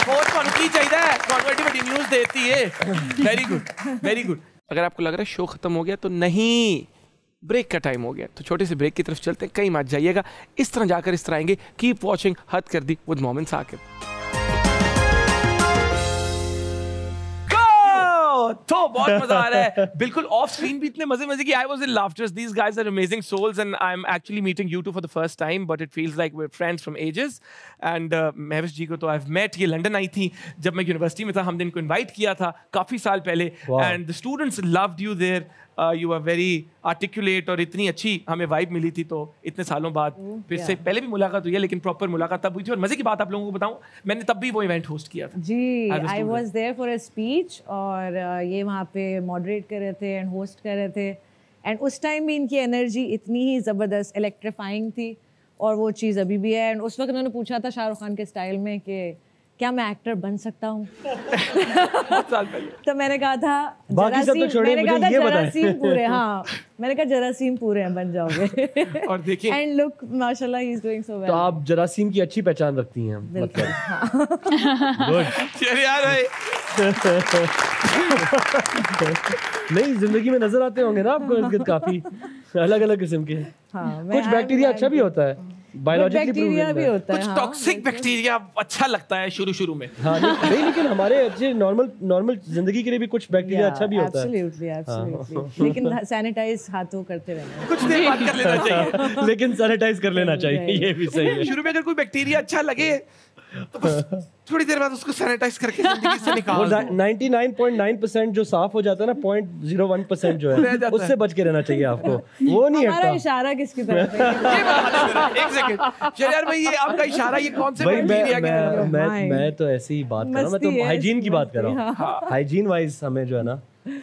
बहुत की चाहिए कॉन्वर्टिबल न्यूज़ देती है। Very good, very good. अगर आपको लग रहा है शो खत्म हो गया तो नहीं, ब्रेक का टाइम हो गया, तो छोटे से ब्रेक की तरफ चलते हैं। कहीं मत जाइएगा, इस तरह जाकर इस तरह आएंगे। कीप वॉचिंग हद कर दी विद मोमिन साकिब। तो बहुत मजा आ रहा है, बिल्कुल ऑफ स्क्रीन भी इतने मजे की। I was in laughters, these guys are amazing souls and I am actually meeting you two for the first time, but it feels like we are friends from ages. And Mahvish ji को तो I have met, ये London आई थी जब मैं university में था, हमने इनको इनवाइट किया था काफी साल पहले, and the students loved you there. You are very articulate और इतनी अच्छी हमें वाइब मिली थी। तो इतने सालों बाद फिर से पहले भी मुलाकात हुई है, लेकिन प्रॉपर मुलाकात तब हुई थी। और मजे की बात आप लोगों को बताऊं, मैंने तब भी वो इवेंट होस्ट किया था जी। I was there for a speech और ये वहाँ पे मॉडरेट कर रहे थे एंड होस्ट कर रहे थे। एंड उस टाइम भी इनकी एनर्जी इतनी ही ज़बरदस्त इलेक्ट्रीफाइंग थी, और वो चीज़ अभी भी है। एंड उस वक्त उन्होंने पूछा था शाहरुख खान के स्टाइल में कि क्या मैं एक्टर बन सकता हूँ? तो मैंने कहा था जरासीम पूरे, हाँ मैंने कहा जरासीम पूरे हैं, बन जाओगे। और देखिए एंड लुक माशाल्लाह he is doing so well. तो आप जरासीम की अच्छी पहचान रखती हैं मतलब। गुड यार नहीं, जिंदगी में नजर आते होंगे ना आपको काफी अलग अलग किस्म के। कुछ बैक्टीरिया अच्छा भी होता है, बैक्टीरिया भी होता है, कुछ टॉक्सिक बैक्टीरिया अच्छा लगता है शुरू में। हाँ, नहीं लेकिन हमारे अच्छे नॉर्मल जिंदगी के लिए भी कुछ बैक्टीरिया अच्छा भी होता है। एब्सोल्युटली। लेकिन सैनिटाइज हाथों करते रहना, कुछ देर बाद कर लेना चाहिए। लेकिन सैनिटाइज कर लेना चाहिए, ये भी सही है। शुरू में अगर कोई बैक्टीरिया अच्छा लगे तो बस थोड़ी देर बाद उसको सैनिटाइज करके जिंदगी से निकाल दो। 99.9% जो साफ हो जाता है ना, 0.01% जो है उससे बच के रहना चाहिए आपको। वो नहीं हटता। हमारा इशारा किसकी तरफ है? एक सेकंड शरियार भाई, ये आपका इशारा ये कौन से बैक्टीरिया की तरफ? मैं तो ऐसे ही बात कर रहा हूँ, मैं तो हाइजीन की बात कर रहा हूँ। हाइजीन वाइज हमें जो है ना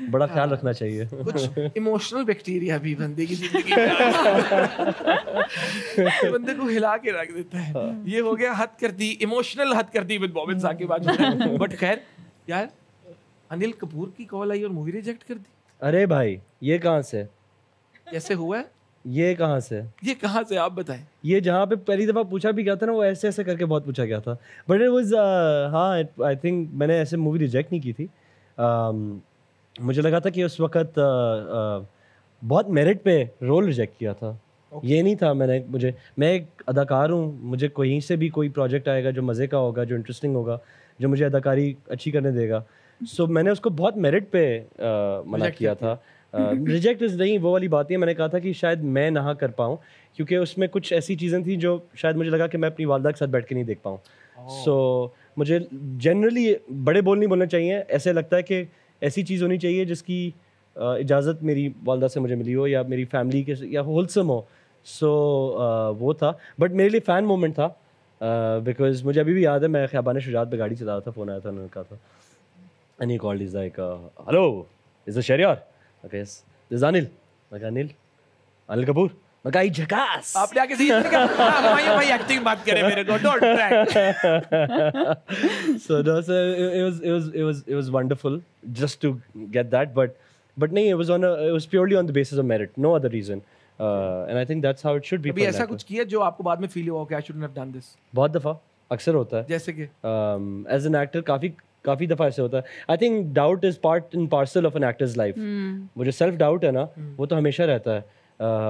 बड़ा ख्याल रखना चाहिए। कुछ इमोशनल बैक्टीरिया भी बंदे की जिंदगी में बंदे को हिला के रख देता है। ये हो गया हद कर दी, इमोशनल हद कर दी विद मोमिन साकिब आज। बट खैर यार, अनिल कपूर की कॉल आई और मूवी रिजेक्ट कर दी। अरे भाई, ये कहाँ से, कैसे हुआ है? ये कहाँ से आप बताएं। ये जहाँ पे पहली दफा पूछा भी गया था ना, वो ऐसे करके बहुत पूछा गया था। बट इट वाज हाँ, आई थिंक मैंने ऐसे मूवी रिजेक्ट नहीं की थी। मुझे लगा था कि उस वक्त बहुत मेरिट पे रोल रिजेक्ट किया था। ये नहीं था मैं एक अदाकार हूँ, मुझे कहीं से भी कोई प्रोजेक्ट आएगा जो मज़े का होगा, जो इंटरेस्टिंग होगा, जो मुझे अदाकारी अच्छी करने देगा। सो मैंने उसको बहुत मेरिट पे मना किया था। रिजेक्ट नहीं, वो वाली बात नहीं है। मैंने कहा था कि शायद मैं ना कर पाऊँ, क्योंकि उसमें कुछ ऐसी चीज़ें थी जो शायद मुझे लगा कि मैं अपनी वालदा के साथ बैठ के नहीं देख पाऊँ। सो मुझे जनरली बड़े बोल नहीं बोलने चाहिए। ऐसे लगता है कि ऐसी चीज़ होनी चाहिए जिसकी इजाज़त मेरी वालदा से मुझे मिली हो, या मेरी फैमिली के, या होलसम हो। सो वो था। बट मेरे लिए फ़ैन मोमेंट था, बिकॉज मुझे अभी भी याद है, मैं ख़ियाबान शुजात पे गाड़ी चला रहा था, फ़ोन आया था, उन्होंने कहा था, and he called, is like hello, is the Shahryar? Okay, yes, this is Anil. Anil Kapoor. मकाई झकास। आपने आके सीधे कहा भाई एक्टिंग बात करे मेरे को, don't track. So it was wonderful just to get that, but नहीं, it was purely on the basis of merit, no other reason, and I think that's how it should be. अभी ऐसा कुछ किया जो आपको बाद में फील हुआ कि I shouldn't have done this? बहुत दफा, अक्सर होता है। जैसे कि as an actor काफी दफा ऐसे होता है। I think doubt is part and parcel of an actor's life. वो जो self doubt है ना, वो तो हमेशा रहता है।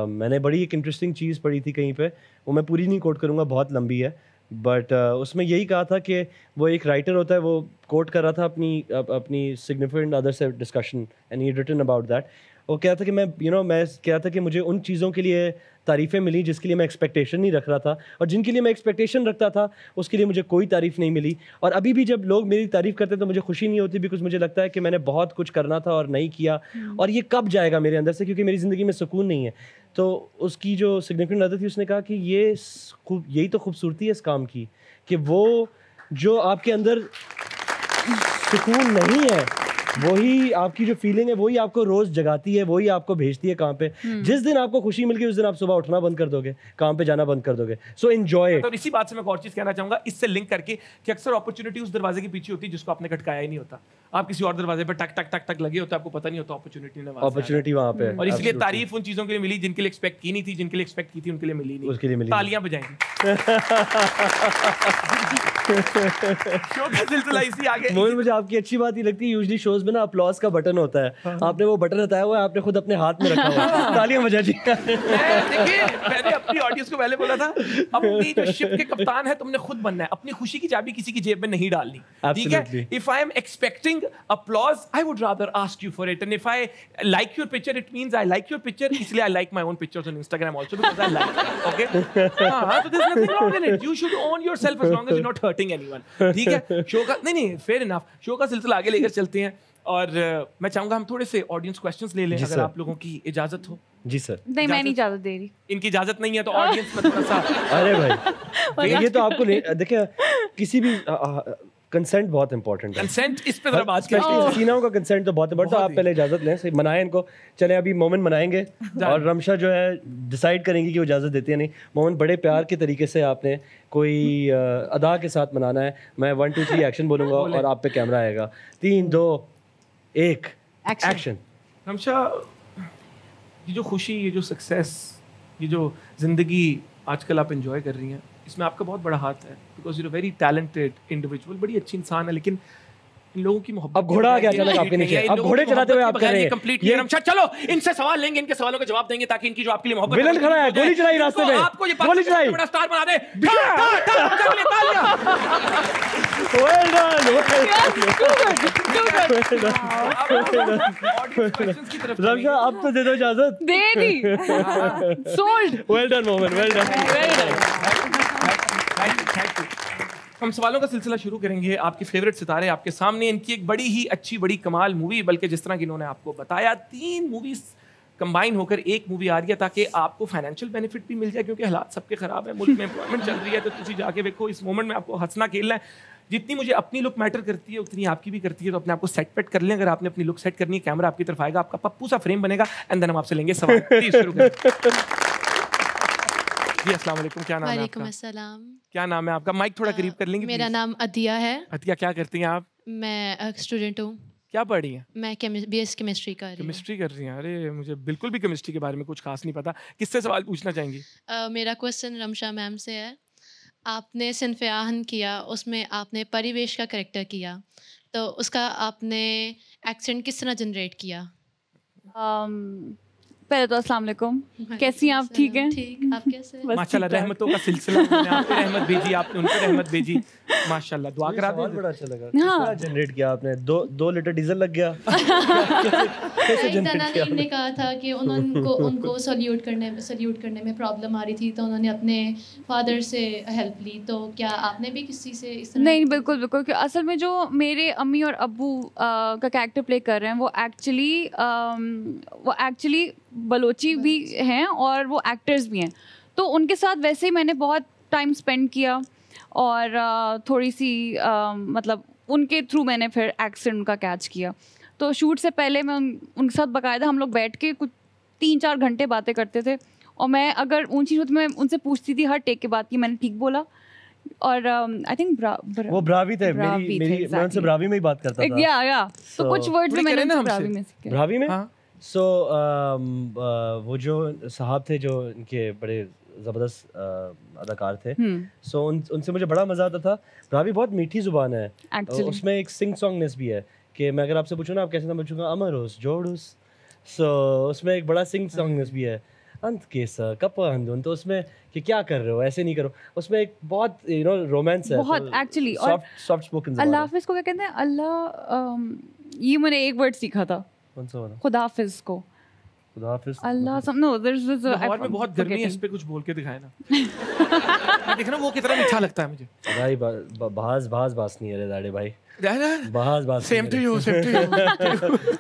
मैंने बड़ी एक इंटरेस्टिंग चीज़ पढ़ी थी कहीं पे, वो मैं पूरी नहीं कोट करूँगा, बहुत लंबी है, बट उसमें यही कहा था कि वो एक राइटर होता है, वो कोट कर रहा था अपनी सिग्निफिकेंट अदर से discussion, and he written about that. वो कह रहा था कि मैं कह रहा था कि मुझे उन चीज़ों के लिए तारीफ़ें मिली जिसके लिए मैं एक्सपेक्टेशन नहीं रख रहा था, और जिनके लिए मैं एक्सपेक्टेशन रखता था उसके लिए मुझे कोई तारीफ़ नहीं मिली। और अभी भी जब लोग मेरी तारीफ़ करते तो मुझे खुशी नहीं होती, बिकॉज मुझे लगता है कि मैंने बहुत कुछ करना था और नहीं किया, और ये कब जाएगा मेरे अंदर से, क्योंकि मेरी ज़िंदगी में सुकून नहीं है। तो उसकी जो सिग्निफिकेंट अदर थी, उसने कहा कि यही तो खूबसूरती है इस काम की, कि वो जो आपके अंदर सुकून नहीं है वही आपकी जो फीलिंग है वही आपको रोज जगाती है, वही आपको भेजती है काम पे। जिस दिन आपको खुशी मिल गई उस दिन आप सुबह उठना बंद कर दोगे, काम पे जाना बंद कर दोगे। So enjoy it. और इसी बात से मैं एक और चीज कहना चाहूंगा, इससे लिंक करके कि अक्सर अपॉर्चुनिटी उस दरवाजे के पीछे होती है जिसको आपने खटकाया ही नहीं होता। आप किसी और दरवाजे पे टक टक टक टक लगे होते, आपको पता नहीं होता अपॉर्चुनिटी वहां पे। और इसलिए तारीफ उन चीजों के लिए मिली जिनके लिए एक्सपेक्ट की नहीं थी, जिनके लिए एक्सपेक्ट की थी उनके लिए मिली नहीं। उसके लिए मिली। तालियां बजाएंगे। शो का सिलसिला इसी आगे। मोहन, मुझे आपकी अच्छी बात ये लगती है, यूजुअली शोज में ना अपलॉज का बटन होता है, आपने वो बटन हटाया हुआ है, आपने खुद अपने हाथ में रखा हुआ है, तालियां बजा दी। देखिए, मैंने अपनी ऑडियंस को पहले बोला था, अपनी जो शिप के कप्तान है तुमने खुद बनना है, अपनी खुशी की चाबी किसी की जेब में नहीं डालनी, ठीक है? If I am expecting applause, I would rather ask you for it, and if I like your picture, it means I like your picture, इसलिए I like my own pictures on Instagram also because I like it, okay? हाँ, so there's nothing wrong in it. You should own yourself as long as you're not hurting anyone, ठीक है? Show का नहीं, fair enough. Show का सिलसिला आगे लेकर चलते हैं और मैं चाहूंगा हम थोड़े से ऑडियंस क्वेश्चंस ले लें अगर आप लोगों की इजाजत हो। जी सर। नहीं, मैं नहीं इजाजत दे रही। इनकी इजाजत नहीं है तो ऑडियंस में थोड़ा सा। अरे भाई, ये तो आपको देखिए, किसी भी कंसेंट बहुत इंपॉर्टेंट है। कंसेंट, इस पे जरा बात करें। हसीनाओं का कंसेंट तो बहुत इंपॉर्टेंट है। आप पहले इजाजत लें, सही मनाएं इनको। चले अभी मोमिन मनाएंगे और रमशा जो है डिसाइड करेंगे कि वो इजाजत देती है नहीं। मोमिन, बड़े प्यार के तरीके से आपने कोई अदा के साथ मनाना है। मैं 1 2 3 एक्शन बोलूंगा और आप पे कैमरा आएगा। 3 2 1 एक्शन। रमशा, ये जो खुशी, ये जो सक्सेस, ये जो जिंदगी आजकल आप एंजॉय कर रही हैं, इसमें आपका बहुत बड़ा हाथ है because you are very talented individual, बड़ी अच्छी इंसान है, लेकिन इन लोगों की मोहब्बत। अब घोड़ा आ गया अचानक आपके नीचे, अब घोड़े चलाते हुए आप कर रहे हैं कंप्लीट। ये रमशा, चलो इनसे सवाल लेंगे, इनके सवालों के जवाब देंगे ताकि इनकी जो आपके लिए मोहब्बत। विलन खड़ा है, गोली चलाई रास्ते में, आपको ये गोली चलाई, बड़ा स्टार बना दे। वेल डन, रमशा अब तो दे दो इजाजत। दे दी। सोल्ड। वेल डन मोमिन, वेल डन। हम सवालों का सिलसिला शुरू करेंगे। आपके फेवरेट सितारे आपके सामने, इनकी एक बड़ी ही अच्छी बड़ी कमाल मूवी, बल्कि जिस तरह की इन्होंने आपको बताया 3 मूवीज कंबाइन होकर एक मूवी आ रही है ताकि आपको फाइनेंशियल बेनिफिट भी मिल जाए, क्योंकि हालात सबके खराब है, मुल्क में एम्प्लॉयमेंट चल रही है, तो तुम जाके देखो इस मोमेंट में आपको हंसना खेलना है। जितनी मुझे अपनी लुक मैटर करती है उतनी आपकी भी करती है, तो अपने आपको सेट पेट कर लें। अगर आपने अपनी लुक सेट करनी है, कैमरा आपकी तरफ आएगा, आपका पप्पू सा फ्रेम बनेगा, एंड देन हम आपसे लेंगे सवाल। प्लीज शुरू करें। जी अस्सलाम वालेकुम, क्या नाम है आपका? अस्सलाम। क्या नाम है आपका? माइक थोड़ा करीब कर लेंगे? मेरा नाम अतिया है। अतिया, क्या करती हैं आप? मैं स्टूडेंट हूँ। क्या पढ़ रही हैं? मैं BS केमिस्ट्री कर रही हूँ। केमिस्ट्री कर रही हैं? अरे मुझे बिल्कुल भी केमिस्ट्री के बारे में कुछ खास नहीं पता। किससे सवाल पूछना चाहेंगी? मेरा क्वेश्चन रमशा मैम से है। आपने सिन्फ़े आहन किया, उसमें आपने परिवेश का कैरेक्टर किया, तो उसका आपने एक्सेंट किस तरह जनरेट किया? पहले तो अस्सलाम वालेकुम, कैसी हैं आप? ठीक हैं? ठीक, आप कैसे? माशाल्लाह, रहमतों का सिलसिला। मैंने आप पे रहमत भेजी, आपने उन पे रहमत भेजी, माशाल्लाह। दुआ करा दें। बड़ा अच्छा लगा। कितना जनरेट किया आपने? 2 लीटर डीजल लग गया। कैसे जनरेट किया? ने कहा था कि उनको सल्यूट करने में प्रॉब्लम आ रही थी, तो उन्होंने अपने फादर से हेल्प ली। तो क्या आपने भी किसी से इस तरह? नहीं, बिल्कुल बिल्कुल। असल में जो मेरे अम्मी और अब्बू का कैरेक्टर प्ले कर रहे हैं वो एक्चुअली बलोची भी हैं और वो एक्टर्स भी हैं, तो उनके साथ वैसे ही मैंने बहुत टाइम स्पेंड किया और थोड़ी सी मतलब उनके थ्रू मैंने फिर एक्सेंट उनका कैच किया। तो शूट से पहले मैं उनके साथ बाकायदा हम लोग बैठ के कुछ 3-4 घंटे बातें करते थे, और मैं अगर ऊँची चीज़ तो मैं उनसे पूछती थी हर टेक के बाद कि मैंने ठीक बोला। और आई थिंक वो ब्रावी थे। मेरी मैं उनसे ब्रावी में ही बात करता था। या तो कुछ वर्ड्स में मैंने ब्रावी में सीखे। ब्रावी में सो वो जो साहब थे जो इनके बड़े ज़बरदस्त अदाकार थे, सो उनसे मुझे बड़ा मज़ा आता था। ब्रावी बहुत मीठी ज़ुबान है, उसमें एक सिंग सॉन्गनेस भी है कि मैं अगर आपसे पूछूँ ना आप कैसे नाम पूछूंगा, अमरोस जोड़ूस, सो उसमें एक बड़ा सिंग सॉन्गनेस भी है। अंत केसा कपा अंदुन, तो उसमें कि क्या कर रहे हो, ऐसे नहीं करो, उसमें एक बहुत रोमांस है बहुत एक्चुअली। Soft spoken. अल्लाह हाफिज़ को क्या कहते हैं? अल्लाह, ये मैंने एक वर्ड सीखा था, खुदा हाफिज़ को। खुदा हाफिज़, अल्लाह सम नो देयर इज लाहौर में बहुत गर्मी है, इस पे कुछ बोल के दिखाए ना। देख ना वो कितना मीठा लगता है मुझे। भाई बास नहीं है रे दाड़े भाई, boss same to you, same to you.